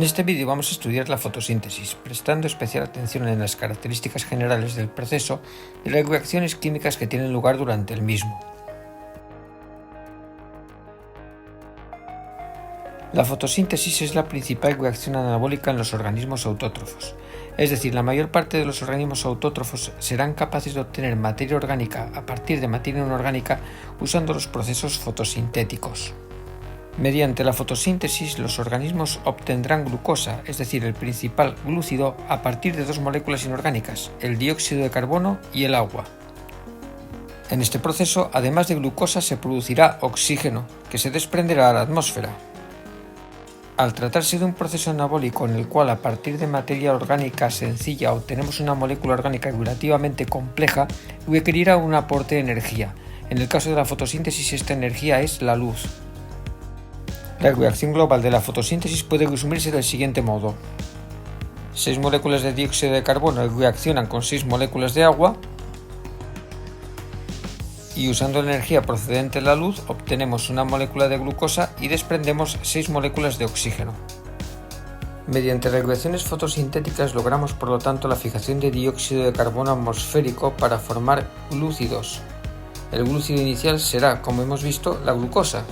En este vídeo vamos a estudiar la fotosíntesis, prestando especial atención en las características generales del proceso y las reacciones químicas que tienen lugar durante el mismo. La fotosíntesis es la principal reacción anabólica en los organismos autótrofos, es decir, la mayor parte de los organismos autótrofos serán capaces de obtener materia orgánica a partir de materia inorgánica usando los procesos fotosintéticos. Mediante la fotosíntesis, los organismos obtendrán glucosa, es decir, el principal glúcido, a partir de dos moléculas inorgánicas, el dióxido de carbono y el agua. En este proceso, además de glucosa, se producirá oxígeno, que se desprenderá a la atmósfera. Al tratarse de un proceso anabólico en el cual a partir de materia orgánica sencilla obtenemos una molécula orgánica relativamente compleja, requerirá un aporte de energía. En el caso de la fotosíntesis, esta energía es la luz. La reacción global de la fotosíntesis puede resumirse del siguiente modo. 6 moléculas de dióxido de carbono reaccionan con 6 moléculas de agua y usando la energía procedente de la luz obtenemos una molécula de glucosa y desprendemos 6 moléculas de oxígeno. Mediante las reacciones fotosintéticas logramos por lo tanto la fijación de dióxido de carbono atmosférico para formar glúcidos. El glúcido inicial será, como hemos visto, la glucosa.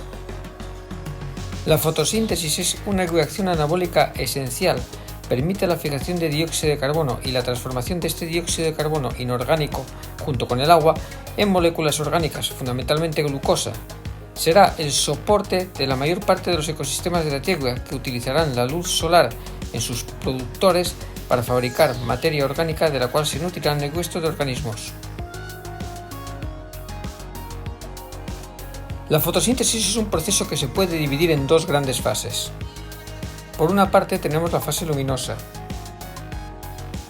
La fotosíntesis es una reacción anabólica esencial. Permite la fijación de dióxido de carbono y la transformación de este dióxido de carbono inorgánico, junto con el agua, en moléculas orgánicas, fundamentalmente glucosa. Será el soporte de la mayor parte de los ecosistemas de la Tierra, que utilizarán la luz solar en sus productores para fabricar materia orgánica de la cual se nutrirán el resto de organismos. La fotosíntesis es un proceso que se puede dividir en dos grandes fases. Por una parte tenemos la fase luminosa.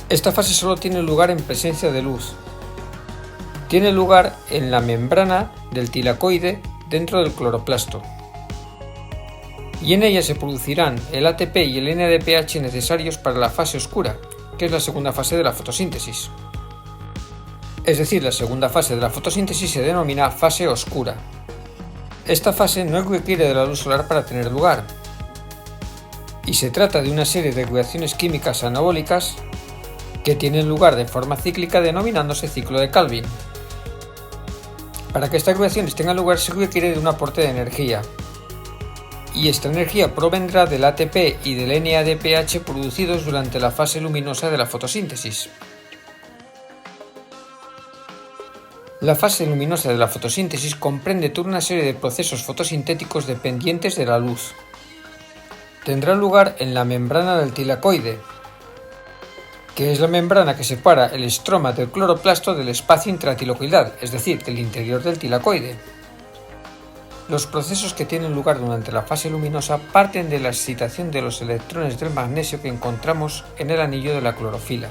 Esta fase solo tiene lugar en presencia de luz. Tiene lugar en la membrana del tilacoide dentro del cloroplasto. Y en ella se producirán el ATP y el NADPH necesarios para la fase oscura, que es la segunda fase de la fotosíntesis. Es decir, la segunda fase de la fotosíntesis se denomina fase oscura. Esta fase no requiere de la luz solar para tener lugar, y se trata de una serie de reacciones químicas anabólicas que tienen lugar de forma cíclica denominándose ciclo de Calvin. Para que estas reacciones tengan lugar se requiere de un aporte de energía, y esta energía provendrá del ATP y del NADPH producidos durante la fase luminosa de la fotosíntesis. La fase luminosa de la fotosíntesis comprende toda una serie de procesos fotosintéticos dependientes de la luz. Tendrá lugar en la membrana del tilacoide, que es la membrana que separa el estroma del cloroplasto del espacio intratilacoidal, es decir, del interior del tilacoide. Los procesos que tienen lugar durante la fase luminosa parten de la excitación de los electrones del magnesio que encontramos en el anillo de la clorofila.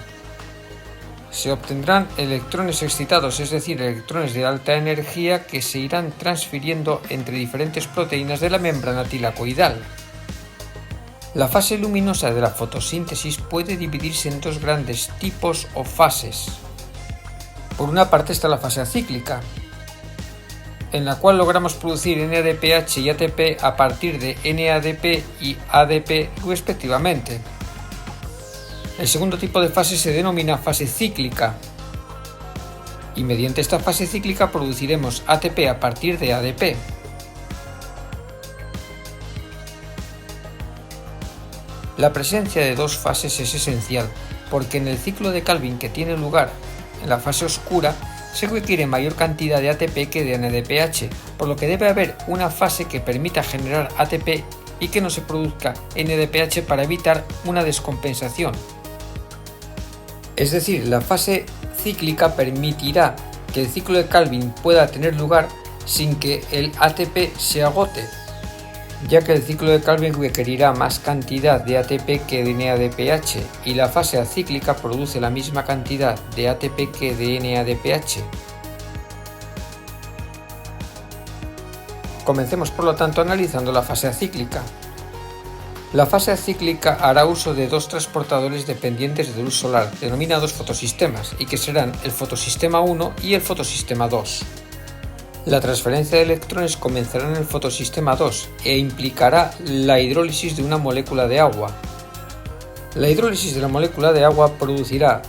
Se obtendrán electrones excitados, es decir, electrones de alta energía que se irán transfiriendo entre diferentes proteínas de la membrana tilacoidal. La fase luminosa de la fotosíntesis puede dividirse en dos grandes tipos o fases. Por una parte está la fase acíclica, en la cual logramos producir NADPH y ATP a partir de NADP y ADP respectivamente. El segundo tipo de fase se denomina fase cíclica, y mediante esta fase cíclica produciremos ATP a partir de ADP. La presencia de dos fases es esencial, porque en el ciclo de Calvin que tiene lugar en la fase oscura se requiere mayor cantidad de ATP que de NADPH, por lo que debe haber una fase que permita generar ATP y que no se produzca NADPH para evitar una descompensación. Es decir, la fase cíclica permitirá que el ciclo de Calvin pueda tener lugar sin que el ATP se agote, ya que el ciclo de Calvin requerirá más cantidad de ATP que de NADPH y la fase acíclica produce la misma cantidad de ATP que de NADPH. Comencemos por lo tanto analizando la fase acíclica. La fase acíclica hará uso de dos transportadores dependientes de luz solar, denominados fotosistemas, y que serán el fotosistema 1 y el fotosistema 2. La transferencia de electrones comenzará en el fotosistema 2 e implicará la hidrólisis de una molécula de agua. La hidrólisis de la molécula de agua producirá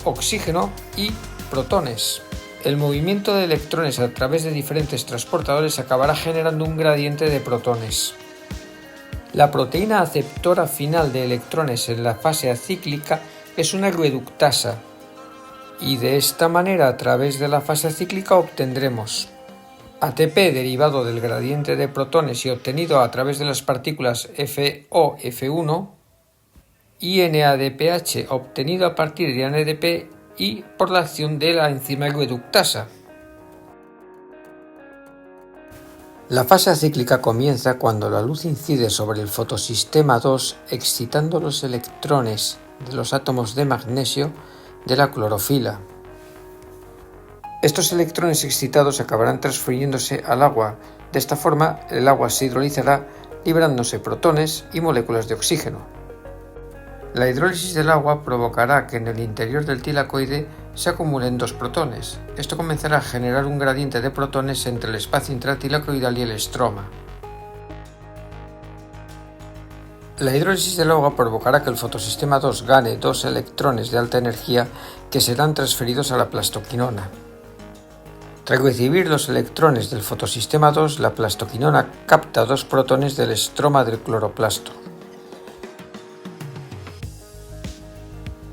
oxígeno y protones. El movimiento de electrones a través de diferentes transportadores acabará generando un gradiente de protones. La proteína aceptora final de electrones en la fase acíclica es una reductasa, y de esta manera a través de la fase acíclica obtendremos ATP derivado del gradiente de protones y obtenido a través de las partículas FO, F1, y NADPH obtenido a partir de NADP y por la acción de la enzima reductasa. La fase acíclica comienza cuando la luz incide sobre el fotosistema 2 excitando los electrones de los átomos de magnesio de la clorofila. Estos electrones excitados acabarán transfiriéndose al agua. De esta forma, el agua se hidrolizará liberándose protones y moléculas de oxígeno. La hidrólisis del agua provocará que en el interior del tilacoide se acumulen 2 protones. Esto comenzará a generar un gradiente de protones entre el espacio intratilacoidal y el estroma. La hidrólisis del agua provocará que el fotosistema 2 gane 2 electrones de alta energía que serán transferidos a la plastoquinona. Tras recibir los electrones del fotosistema 2, la plastoquinona capta 2 protones del estroma del cloroplasto.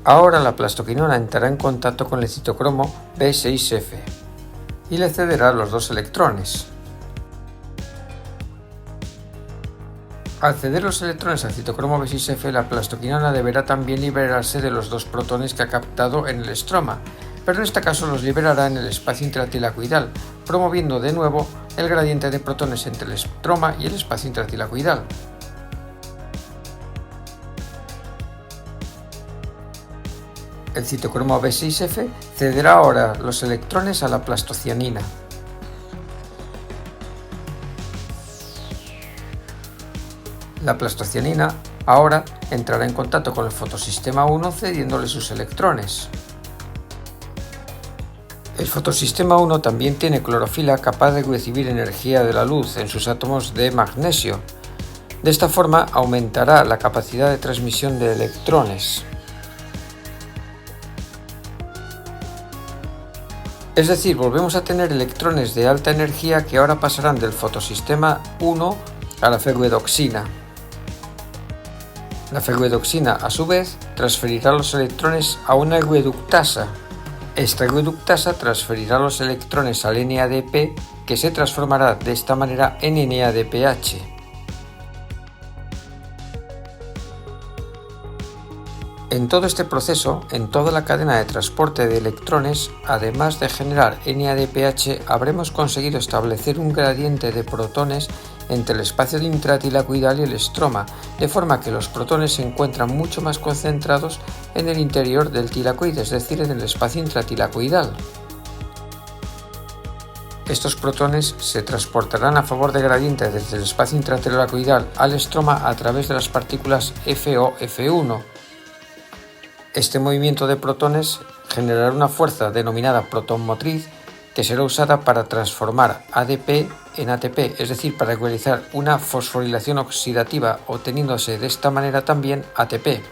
Ahora la plastoquinona entrará en contacto con el citocromo B6F y le cederá los 2 electrones. Al ceder los electrones al citocromo B6F, la plastoquinona deberá también liberarse de los 2 protones que ha captado en el estroma, pero en este caso los liberará en el espacio intratilacoidal, promoviendo de nuevo el gradiente de protones entre el estroma y el espacio intratilacoidal. El citocromo B6F cederá ahora los electrones a la plastocianina. La plastocianina ahora entrará en contacto con el fotosistema 1 cediéndole sus electrones. El fotosistema 1 también tiene clorofila capaz de recibir energía de la luz en sus átomos de magnesio. De esta forma aumentará la capacidad de transmisión de electrones. Es decir, volvemos a tener electrones de alta energía que ahora pasarán del fotosistema 1 a la ferroedoxina. La ferroedoxina, a su vez, transferirá los electrones a una reductasa. Esta reductasa transferirá los electrones al NADP, que se transformará de esta manera en NADPH. En todo este proceso, en toda la cadena de transporte de electrones, además de generar NADPH, habremos conseguido establecer un gradiente de protones entre el espacio intratilacoidal y el estroma, de forma que los protones se encuentran mucho más concentrados en el interior del tilacoide, es decir, en el espacio intratilacoidal. Estos protones se transportarán a favor de gradiente desde el espacio intratilacoidal al estroma a través de las partículas FO, F1. Este movimiento de protones generará una fuerza denominada proton motriz que será usada para transformar ADP en ATP, es decir, para realizar una fosforilación oxidativa, obteniéndose de esta manera también ATP.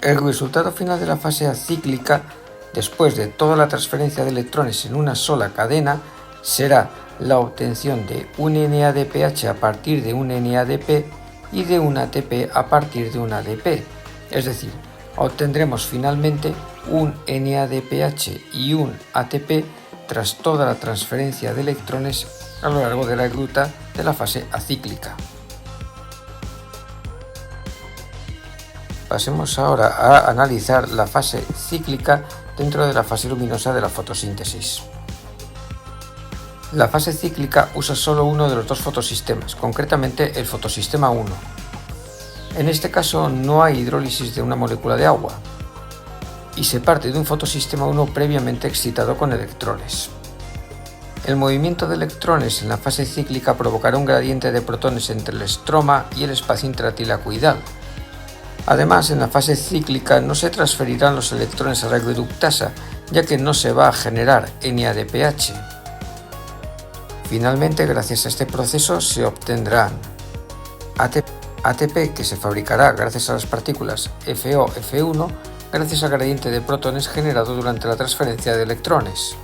El resultado final de la fase acíclica, después de toda la transferencia de electrones en una sola cadena, será la obtención de un NADPH a partir de un NADP y de un ATP a partir de un ADP. Es decir, obtendremos finalmente un NADPH y un ATP tras toda la transferencia de electrones a lo largo de la ruta de la fase acíclica. Pasemos ahora a analizar la fase cíclica dentro de la fase luminosa de la fotosíntesis. La fase cíclica usa solo uno de los 2 fotosistemas, concretamente el fotosistema 1. En este caso no hay hidrólisis de una molécula de agua y se parte de un fotosistema 1 previamente excitado con electrones. El movimiento de electrones en la fase cíclica provocará un gradiente de protones entre el estroma y el espacio intratilacoidal. Además, en la fase cíclica no se transferirán los electrones a la reductasa, ya que no se va a generar NADPH. Finalmente, gracias a este proceso se obtendrán ATP ATP que se fabricará gracias a las partículas FO, F1, gracias al gradiente de protones generado durante la transferencia de electrones.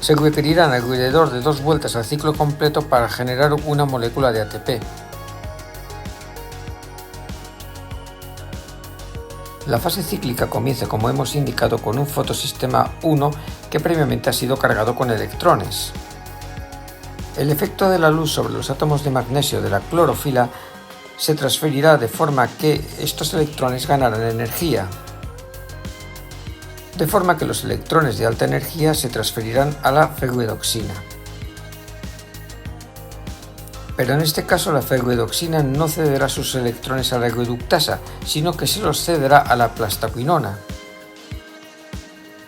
Se requerirán alrededor de 2 vueltas al ciclo completo para generar una molécula de ATP. La fase cíclica comienza, como hemos indicado, con un fotosistema 1 que previamente ha sido cargado con electrones. El efecto de la luz sobre los átomos de magnesio de la clorofila se transferirá de forma que estos electrones ganarán energía, de forma que los electrones de alta energía se transferirán a la ferroedoxina. Pero en este caso la ferroedoxina no cederá sus electrones a la reductasa, sino que se los cederá a la plastoquinona.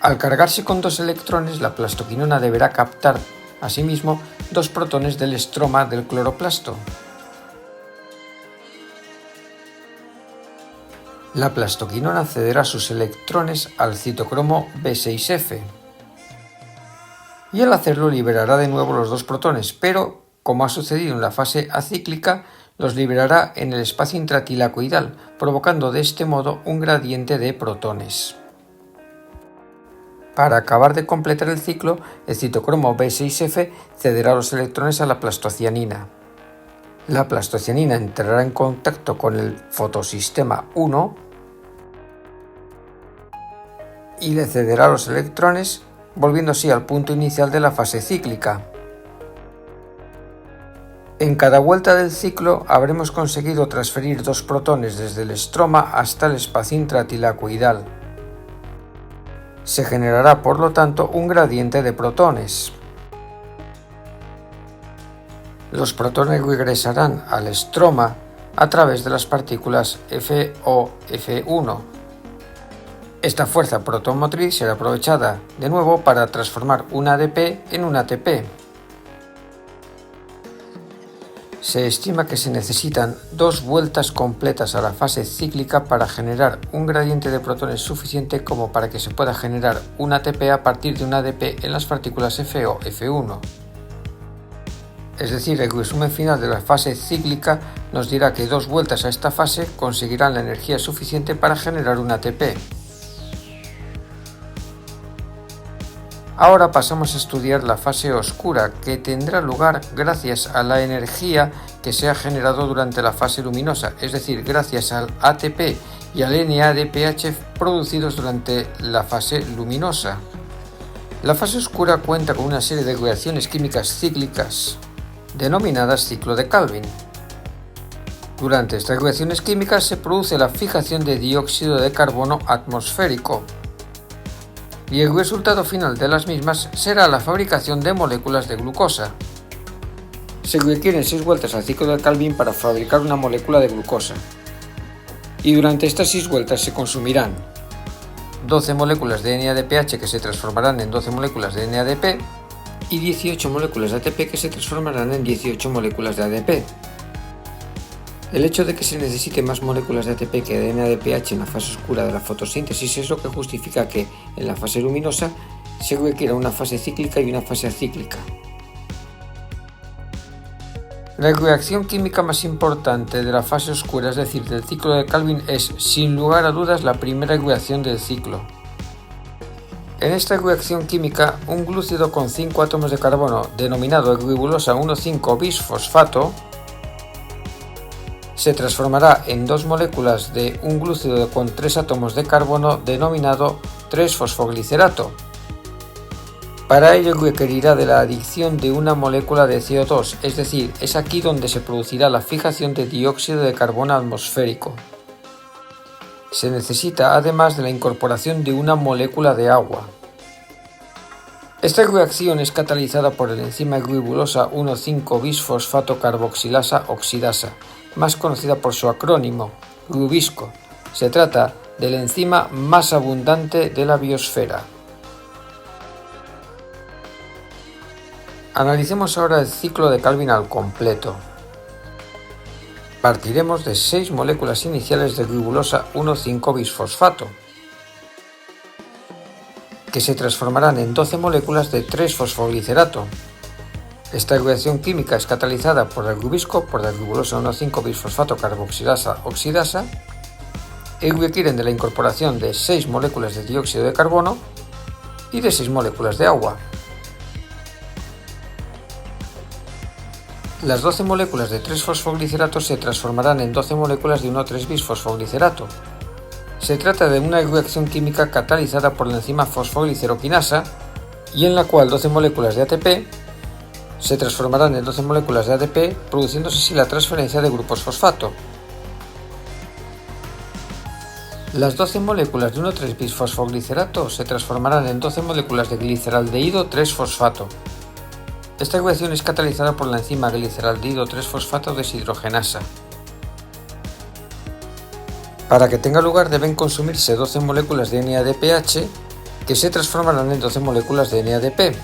Al cargarse con 2 electrones, la plastoquinona deberá captar, asimismo, 2 protones del estroma del cloroplasto. La plastoquinona cederá sus electrones al citocromo B6F. Y al hacerlo liberará de nuevo los 2 protones, pero como ha sucedido en la fase acíclica, los liberará en el espacio intratilacoidal, provocando de este modo un gradiente de protones. Para acabar de completar el ciclo, el citocromo B6F cederá los electrones a la plastocianina. La plastocianina entrará en contacto con el fotosistema 1 y le cederá los electrones, volviendo así al punto inicial de la fase cíclica. En cada vuelta del ciclo habremos conseguido transferir 2 protones desde el estroma hasta el espacio intratilacoidal. Se generará, por lo tanto, un gradiente de protones. Los protones regresarán al estroma a través de las partículas FO, F1. Esta fuerza protomotriz será aprovechada de nuevo para transformar un ADP en un ATP. Se estima que se necesitan 2 vueltas completas a la fase cíclica para generar un gradiente de protones suficiente como para que se pueda generar un ATP a partir de un ADP en las partículas FO, F1. Es decir, el resumen final de la fase cíclica nos dirá que 2 vueltas a esta fase conseguirán la energía suficiente para generar un ATP. Ahora pasamos a estudiar la fase oscura, que tendrá lugar gracias a la energía que se ha generado durante la fase luminosa, es decir, gracias al ATP y al NADPH producidos durante la fase luminosa. La fase oscura cuenta con una serie de reacciones químicas cíclicas, denominadas ciclo de Calvin. Durante estas reacciones químicas se produce la fijación de dióxido de carbono atmosférico, y el resultado final de las mismas será la fabricación de moléculas de glucosa. Se requieren 6 vueltas al ciclo de Calvin para fabricar una molécula de glucosa, y durante estas 6 vueltas se consumirán 12 moléculas de NADPH que se transformarán en 12 moléculas de NADP y 18 moléculas de ATP que se transformarán en 18 moléculas de ADP. El hecho de que se necesite más moléculas de ATP que de NADPH en la fase oscura de la fotosíntesis es lo que justifica que, en la fase luminosa, se requiera una fase cíclica y una fase acíclica. La reacción química más importante de la fase oscura, es decir, del ciclo de Calvin, es, sin lugar a dudas, la primera reacción del ciclo. En esta reacción química, un glúcido con 5 átomos de carbono, denominado ribulosa 1,5-bisfosfato, se transformará en 2 moléculas de un glúcido con 3 átomos de carbono denominado 3-fosfoglicerato. Para ello requerirá de la adición de una molécula de CO2, es decir, es aquí donde se producirá la fijación de dióxido de carbono atmosférico. Se necesita además de la incorporación de una molécula de agua. Esta reacción es catalizada por el enzima ribulosa 1,5-bisfosfato carboxilasa oxidasa, más conocida por su acrónimo, Rubisco. Se trata del enzima más abundante de la biosfera. Analicemos ahora el ciclo de Calvin al completo. Partiremos de 6 moléculas iniciales de ribulosa 1,5-bisfosfato, que se transformarán en 12 moléculas de 3-fosfoglicerato. Esta reacción química es catalizada por el rubisco, por la ribulosa 1,5-bisfosfato carboxilasa oxidasa y requieren de la incorporación de 6 moléculas de dióxido de carbono y de 6 moléculas de agua. Las 12 moléculas de 3-fosfoglicerato se transformarán en 12 moléculas de 1,3-bisfosfoglicerato. Se trata de una reacción química catalizada por la enzima fosfogliceroquinasa y en la cual 12 moléculas de ATP se transformarán en 12 moléculas de ADP, produciéndose así la transferencia de grupos fosfato. Las 12 moléculas de 1,3-bisfosfoglicerato se transformarán en 12 moléculas de gliceraldehído 3-fosfato. Esta reacción es catalizada por la enzima gliceraldehído 3-fosfato deshidrogenasa. Para que tenga lugar deben consumirse 12 moléculas de NADPH que se transformarán en 12 moléculas de NADP.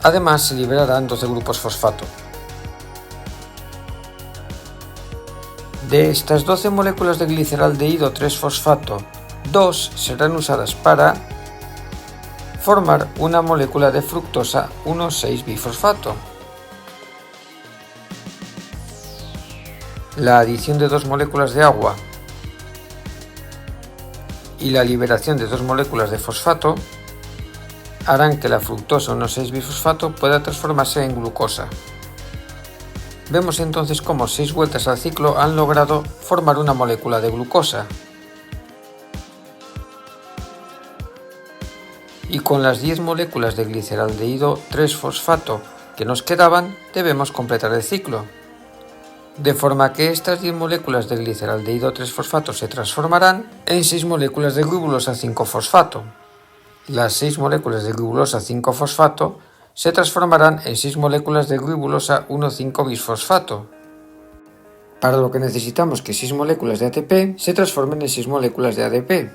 Además se liberarán 12 grupos fosfato. De estas 12 moléculas de gliceraldehído 3-fosfato, 2 serán usadas para formar una molécula de fructosa 1,6-bifosfato. La adición de 2 moléculas de agua y la liberación de 2 moléculas de fosfato harán que la fructosa 1,6-bifosfato pueda transformarse en glucosa. Vemos entonces cómo 6 vueltas al ciclo han logrado formar una molécula de glucosa. Y con las 10 moléculas de gliceraldehído 3-fosfato que nos quedaban, debemos completar el ciclo. De forma que estas 10 moléculas de gliceraldehído 3-fosfato se transformarán en 6 moléculas de ribulosa 5-fosfato. Las 6 moléculas de ribulosa 5-fosfato se transformarán en 6 moléculas de ribulosa 1,5-bisfosfato, para lo que necesitamos que 6 moléculas de ATP se transformen en 6 moléculas de ADP.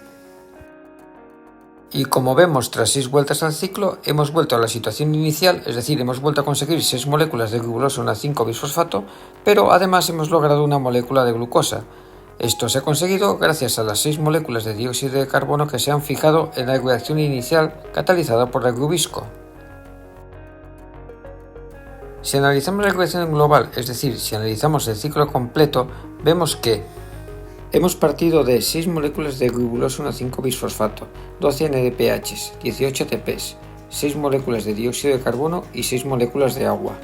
Y como vemos, tras 6 vueltas al ciclo, hemos vuelto a la situación inicial, es decir, hemos vuelto a conseguir 6 moléculas de ribulosa 1,5-bisfosfato, pero además hemos logrado una molécula de glucosa. Esto se ha conseguido gracias a las 6 moléculas de dióxido de carbono que se han fijado en la reacción inicial catalizada por el rubisco. Si analizamos la reacción global, es decir, si analizamos el ciclo completo, vemos que hemos partido de 6 moléculas de ribulosa 1,5-bisfosfato, 12 NADPH, 18 ATPs, 6 moléculas de dióxido de carbono y 6 moléculas de agua.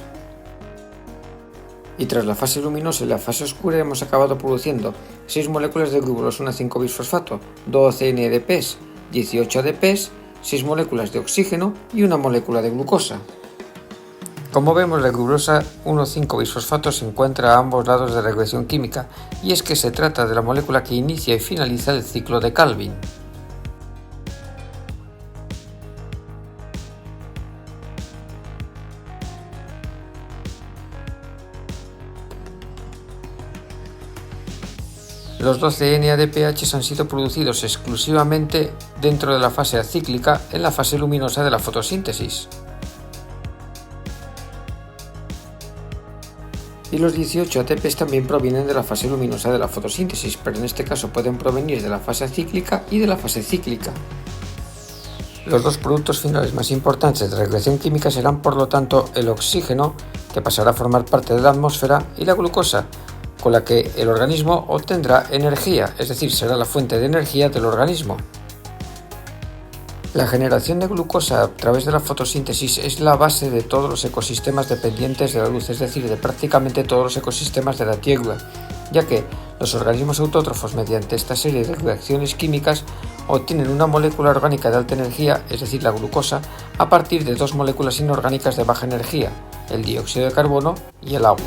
Y tras la fase luminosa y la fase oscura hemos acabado produciendo 6 moléculas de ribulosa 1,5-bisfosfato, 12 NADPs, 18 ADPs, 6 moléculas de oxígeno y una molécula de glucosa. Como vemos, la ribulosa 1,5-bisfosfato se encuentra a ambos lados de la reacción química, y es que se trata de la molécula que inicia y finaliza el ciclo de Calvin. Los 12 NADPH han sido producidos exclusivamente dentro de la fase acíclica en la fase luminosa de la fotosíntesis. Y los 18 ATPs también provienen de la fase luminosa de la fotosíntesis, pero en este caso pueden provenir de la fase acíclica y de la fase cíclica. Los dos productos finales más importantes de la reacción química serán, por lo tanto, el oxígeno, que pasará a formar parte de la atmósfera, y la glucosa, con la que el organismo obtendrá energía, es decir, será la fuente de energía del organismo. La generación de glucosa a través de la fotosíntesis es la base de todos los ecosistemas dependientes de la luz, es decir, de prácticamente todos los ecosistemas de la Tierra, ya que los organismos autótrofos, mediante esta serie de reacciones químicas, obtienen una molécula orgánica de alta energía, es decir, la glucosa, a partir de 2 moléculas inorgánicas de baja energía, el dióxido de carbono y el agua.